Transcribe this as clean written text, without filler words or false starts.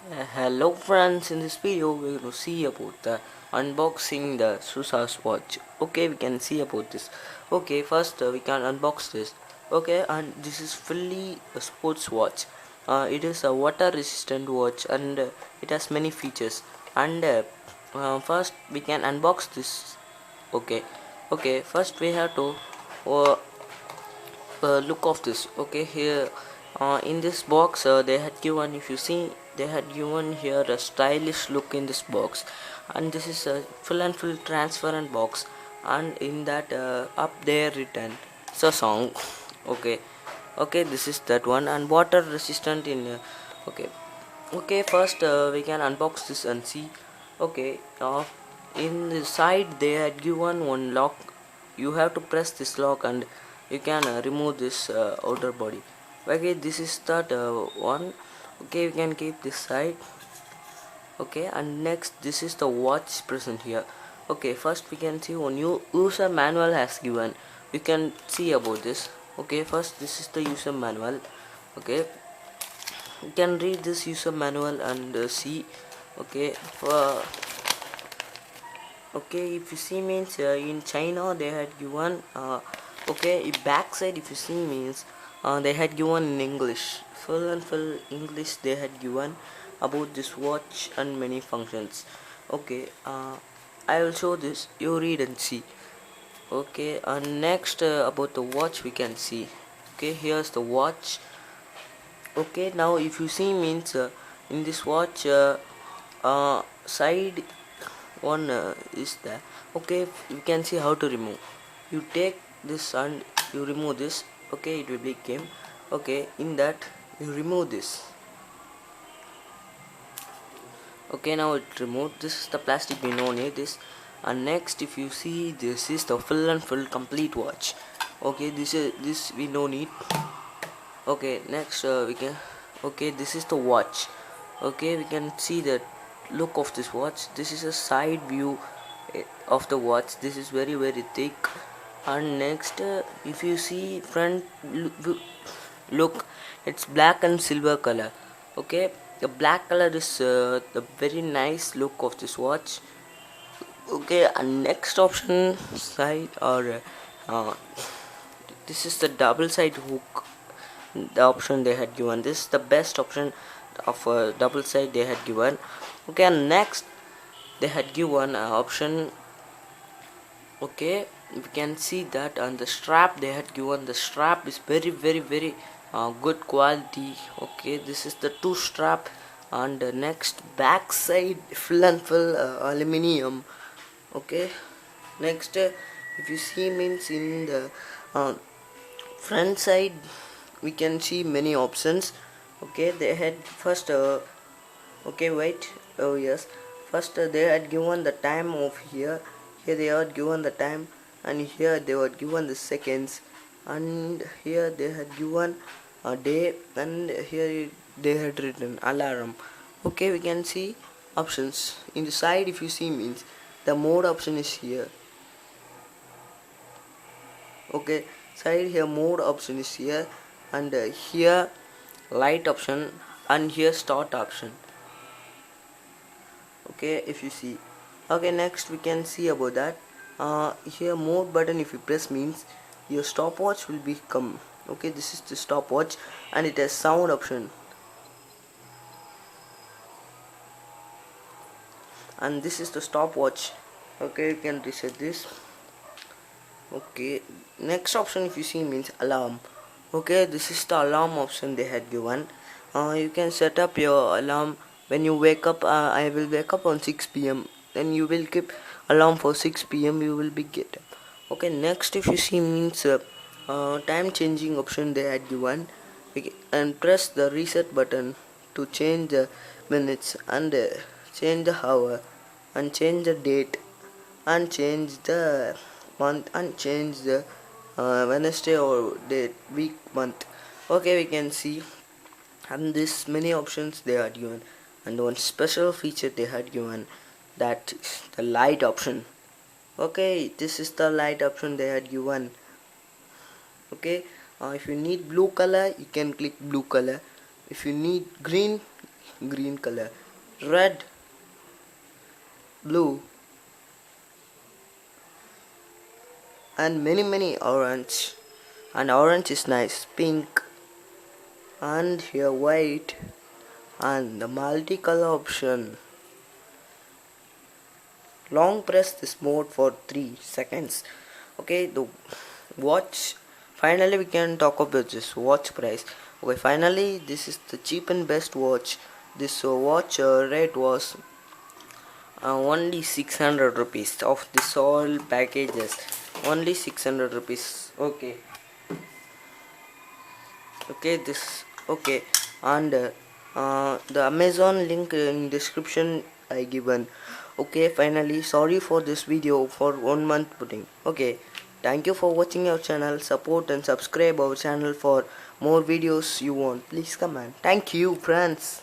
Hello friends, in this video we're going to see about the unboxing the Susa's watch. Okay, we can see about this. Okay, first we can unbox this. Okay, and this is fully a sports watch. It is a water resistant watch and it has many features. And first we can unbox this. Okay, first we have to uh, look of this. Okay, here in this box they had given, if you see, they had given here a stylish look in this box, and this is a full and full transparent box, and in that up there written so song. Okay, this is that one, and water resistant in okay. Okay, first we can unbox this and see. Okay, in the side they had given one lock. You have to press this lock and you can remove this outer body. Okay, this is that one. Okay, we can keep this side. Okay, and next this is the watch present here. Okay, first we can see one new user manual has given. You can see about this. Okay, first this is the user manual. Okay, you can read this user manual and see. Okay, for okay, if you see means in China they had given okay, backside if you see means they had given in English, full and full English they had given about this watch and many functions. Okay, I will show this, you read and see. Okay, next about the watch we can see. Okay, here's the watch. Okay, now if you see means in this watch side one is there. Okay, you can see how to remove. You take this and you remove this. Okay, it will be game. Okay, in that you remove this. Okay, now it removed. This is the plastic, we don't need this. And next if you see, this is the full and full complete watch. Okay, this we don't need. Okay, next we can, okay, this is the watch. Okay, we can see the look of this watch. This is a side view of the watch. This is very thick. And next if you see front look, it's black and silver color. Okay, the black color is the very nice look of this watch. Okay, and next option side or this is the double side hook, the option they had given. This is the best option of double side they had given. Okay, and next they had given option. Okay, we can see that on the strap they had given, the strap is very good quality. Okay, this is the two strap, and the next back side full and full aluminium. Okay, next if you see means in the uh, front side we can see many options. Okay, they had first okay, wait, oh yes, first they had given the time of here they are given the time, and here they were given the seconds, and here they had given a day, and here they had written alarm. Okay, we can see options in the side. If you see means the mode option is here. Okay, side here mode option is here, and here light option, and here start option. Okay, if you see. Okay, next we can see about that. Here mode button, if you press means your stopwatch will become. Okay, this is the stopwatch, and it has sound option, and this is the stopwatch. Okay, you can reset this. Okay, next option if you see means alarm. Okay, this is the alarm option they had given. You can set up your alarm when you wake up. I will wake up on 6 p.m. Then you will keep alarm for 6 p.m. You will be get up. Okay, next if you see means time changing option they had given. And press the reset button to change the minutes, and change the hour, and change the date, and change the month, and change the Wednesday or date, week, month. Okay, we can see, and this many options they are given, and one special feature they had given, that is the light option. Okay, this is the light option they had given. Okay, if you need blue color you can click blue color. If you need green green color, red, blue, and many orange. And orange is nice, pink, and here white, and the multicolor option. Long press this mode for 3 seconds. Okay, the watch. Finally, we can talk about this watch price. Okay, finally, this is the cheap and best watch. This watch rate was only 600 rupees of this all packages. Only 600 rupees. Okay. Okay, this okay, and the Amazon link in description I given. Okay, finally, sorry for this video for 1 month putting. Okay, thank you for watching our channel. Support and subscribe our channel for more videos you want. Please comment. Thank you, friends.